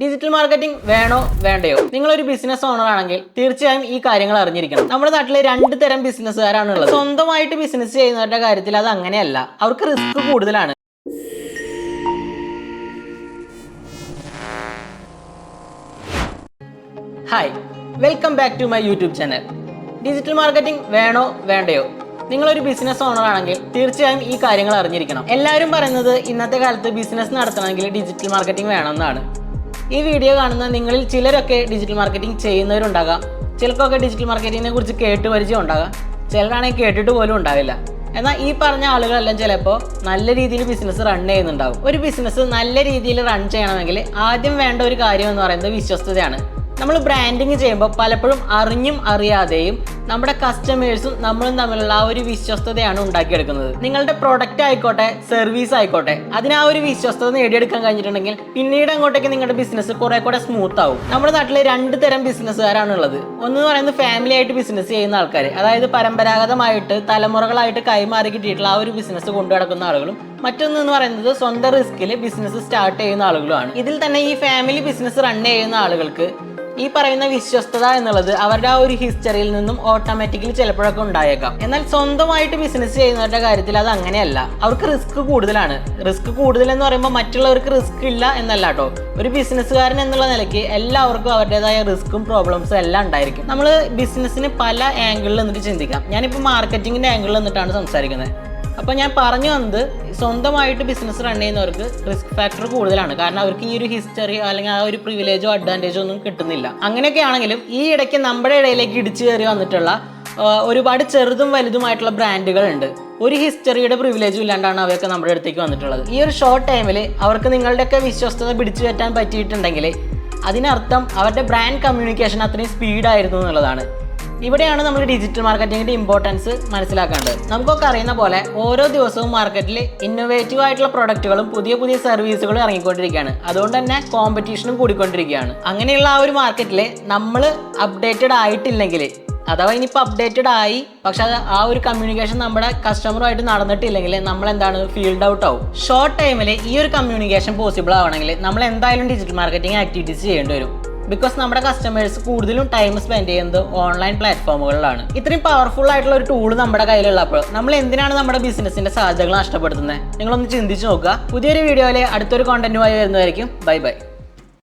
Digital marketing വേണോ വേണ്ടയോ? നിങ്ങളൊരു ബിസിനസ് ഓണർ ആണെങ്കിൽ തീർച്ചയായും ഈ കാര്യങ്ങൾ അറിഞ്ഞിരിക്കണം. നമ്മുടെ നാട്ടിൽ രണ്ട് തരം ബിസിനസ്സുകാരാണ് ഉള്ളത്. സ്വന്തമായിട്ട് ബിസിനസ് ചെയ്യുന്നവരുടെ കാര്യത്തിൽ അത് അങ്ങനെയല്ല, അവർക്ക് റിസ്ക് കൂടുതലാണ്. Hi, welcome back to my YouTube channel. Digital marketing വേണോ വേണ്ടയോ? നിങ്ങളൊരു ബിസിനസ് ഓണർ ആണെങ്കിൽ തീർച്ചയായും ഈ കാര്യങ്ങൾ അറിഞ്ഞിരിക്കണം. എല്ലാവരും പറയുന്നത് ഇന്നത്തെ കാലത്ത് ബിസിനസ് നടത്തണമെങ്കിൽ ഡിജിറ്റൽ മാർക്കറ്റിംഗ് വേണമെന്നാണ്. ഈ വീഡിയോ കാണുന്ന നിങ്ങളിൽ ചിലരൊക്കെ ഡിജിറ്റൽ മാർക്കറ്റിംഗ് ചെയ്യുന്നവരുണ്ടാകാം. ചിലർക്കൊക്കെ ഡിജിറ്റൽ മാർക്കറ്റിങ്ങിനെ കുറിച്ച് കേട്ട് പരിചയം ഉണ്ടാകാം. ചിലരാണെങ്കിൽ കേട്ടിട്ട് പോലും ഉണ്ടാവില്ല. എന്നാൽ ഈ പറഞ്ഞ ആളുകളെല്ലാം ചിലപ്പോൾ നല്ല രീതിയിൽ ബിസിനസ് റൺ ചെയ്യുന്നുണ്ടാകും. ഒരു ബിസിനസ് നല്ല രീതിയിൽ റൺ ചെയ്യണമെങ്കിൽ ആദ്യം വേണ്ട ഒരു കാര്യം എന്ന് പറയുന്നത് വിശ്വസ്തതയാണ്. നമ്മൾ ബ്രാൻഡിങ് ചെയ്യുമ്പോൾ പലപ്പോഴും അറിഞ്ഞും അറിയാതെയും നമ്മുടെ കസ്റ്റമേഴ്സും നമ്മളും തമ്മിലുള്ള ആ ഒരു വിശ്വസ്തതയാണ് ഉണ്ടാക്കിയെടുക്കുന്നത്. നിങ്ങളുടെ പ്രൊഡക്റ്റ് ആയിക്കോട്ടെ, സർവീസ് ആയിക്കോട്ടെ, അതിന് ആ ഒരു വിശ്വസ്തത നേടിയെടുക്കാൻ കഴിഞ്ഞിട്ടുണ്ടെങ്കിൽ പിന്നീട് അങ്ങോട്ടേക്ക് നിങ്ങളുടെ ബിസിനസ് കുറെ കൂടെ സ്മൂത്ത് ആവും. നമ്മുടെ നാട്ടിൽ രണ്ട് തരം ബിസിനസ്സുകാരാണ് ഉള്ളത്. ഒന്ന് പറയുന്നത് ഫാമിലി ആയിട്ട് ബിസിനസ് ചെയ്യുന്ന ആൾക്കാർ, അതായത് പരമ്പരാഗതമായിട്ട് തലമുറകളായിട്ട് കൈമാറി കിട്ടിയിട്ടുള്ള ആ ഒരു ബിസിനസ് കൊണ്ടു നടക്കുന്ന ആളുകളും, മറ്റൊന്ന് എന്ന് പറയുന്നത് സ്വന്തം റിസ്കിൽ ബിസിനസ് സ്റ്റാർട്ട് ചെയ്യുന്ന ആളുകളുമാണ്. ഇതിൽ തന്നെ ഈ ഫാമിലി ബിസിനസ് റൺ ചെയ്യുന്ന ആളുകൾക്ക് ഈ പറയുന്ന വിശ്വസ്തത എന്നുള്ളത് അവരുടെ ആ ഒരു ഹിസ്റ്ററിയിൽ നിന്നും ഓട്ടോമാറ്റിക്കലി ചിലപ്പോഴൊക്കെ ഉണ്ടായേക്കാം. എന്നാൽ സ്വന്തമായിട്ട് ബിസിനസ് ചെയ്യുന്നവരുടെ കാര്യത്തിൽ അത് അങ്ങനെയല്ല, അവർക്ക് റിസ്ക് കൂടുതലാണ്. റിസ്ക് കൂടുതൽ എന്ന് പറയുമ്പോൾ മറ്റുള്ളവർക്ക് റിസ്ക് ഇല്ല എന്നല്ല കേട്ടോ. ഒരു ബിസിനസ്സുകാരൻ എന്നുള്ള നിലയ്ക്ക് എല്ലാവർക്കും അവരുടേതായ റിസ്ക്കും പ്രോബ്ലംസും എല്ലാം ഉണ്ടായിരിക്കും. നമ്മൾ ബിസിനസ്സിന് പല ആംഗിളിൽ നിന്നിട്ട് ചിന്തിക്കാം. ഞാനിപ്പോൾ മാർക്കറ്റിങ്ങിൻ്റെ ആംഗിളിൽ നിന്നിട്ടാണ് സംസാരിക്കുന്നത്. അപ്പോൾ ഞാൻ പറഞ്ഞു വന്നത്, സ്വന്തമായിട്ട് ബിസിനസ് റൺ ചെയ്യുന്നവർക്ക് റിസ്ക് ഫാക്ടർ കൂടുതലാണ്. കാരണം അവർക്ക് ഈ ഒരു ഹിസ്റ്ററി അല്ലെങ്കിൽ ആ ഒരു പ്രിവിലേജോ അഡ്വാൻറ്റേജോ ഒന്നും കിട്ടുന്നില്ല. അങ്ങനെയൊക്കെ ആണെങ്കിലും ഈ ഇടയ്ക്ക് നമ്മുടെ ഇടയിലേക്ക് ഇടിച്ചു കയറി വന്നിട്ടുള്ള ഒരുപാട് ചെറുതും വലുതുമായിട്ടുള്ള ബ്രാൻഡുകളുണ്ട്. ഒരു ഹിസ്റ്ററിയുടെ പ്രിവിലേജും ഇല്ലാണ്ടാണ് അവരൊക്കെ നമ്മുടെ അടുത്തേക്ക് വന്നിട്ടുള്ളത്. ഈ ഒരു ഷോർട്ട് ടൈമിൽ അവർക്ക് നിങ്ങളുടെയൊക്കെ വിശ്വസ്തത പിടിച്ചു പറ്റാൻ പറ്റിയിട്ടുണ്ടെങ്കിൽ അതിനർത്ഥം അവരുടെ ബ്രാൻഡ് കമ്മ്യൂണിക്കേഷൻ അത്രയും സ്പീഡായിരുന്നു എന്നുള്ളതാണ്. ഇവിടെയാണ് നമ്മൾ ഡിജിറ്റൽ മാർക്കറ്റിങ്ങിൻ്റെ ഇമ്പോർട്ടൻസ് മനസ്സിലാക്കേണ്ടത്. നമുക്കൊക്കെ അറിയുന്ന പോലെ ഓരോ ദിവസവും മാർക്കറ്റിൽ ഇന്നോവേറ്റീവ് ആയിട്ടുള്ള പ്രൊഡക്റ്റുകളും പുതിയ പുതിയ സർവീസുകളും ഇറങ്ങിക്കൊണ്ടിരിക്കുകയാണ്. അതുകൊണ്ട് തന്നെ കോമ്പറ്റീഷനും കൂടിക്കൊണ്ടിരിക്കുകയാണ്. അങ്ങനെയുള്ള ആ ഒരു മാർക്കറ്റിൽ നമ്മൾ അപ്ഡേറ്റഡ് ആയിട്ടില്ലെങ്കിൽ, അഥവാ ഇനിയിപ്പോൾ അപ്ഡേറ്റഡ് ആയി പക്ഷെ അത് ആ ഒരു കമ്മ്യൂണിക്കേഷൻ നമ്മുടെ കസ്റ്റമറുമായിട്ട് നടന്നിട്ടില്ലെങ്കിൽ നമ്മൾ എന്താണ് ഫീൽഡ് ഔട്ട് ആവും. ഷോർട്ട് ടൈമിൽ ഈ ഒരു കമ്മ്യൂണിക്കേഷൻ പോസിബിൾ ആവണമെങ്കിൽ നമ്മൾ എന്തായാലും ഡിജിറ്റൽ മാർക്കറ്റിംഗ് ആക്ടിവിറ്റീസ് ചെയ്യേണ്ടി വരും. ബിക്കോസ് നമ്മുടെ കസ്റ്റമേഴ്സ് കൂടുതലും ടൈം സ്പെൻഡ് ചെയ്യുന്നത് ഓൺലൈൻ പ്ലാറ്റ്ഫോമുകളിലാണ്. ഇത്രയും പവർഫുൾ ആയിട്ടുള്ള ഒരു ടൂൾ നമ്മുടെ കയ്യിലുള്ളപ്പോൾ നമ്മൾ എന്തിനാണ് നമ്മുടെ ബിസിനസിന്റെ സാധ്യതകൾ നഷ്ടപ്പെടുത്തുന്നത്? നിങ്ങളൊന്ന് ചിന്തിച്ച് നോക്കുക. പുതിയൊരു വീഡിയോയിൽ അടുത്തൊരു കോണ്ടന്റുമായി വരുന്നതായിരിക്കും. Bye bye.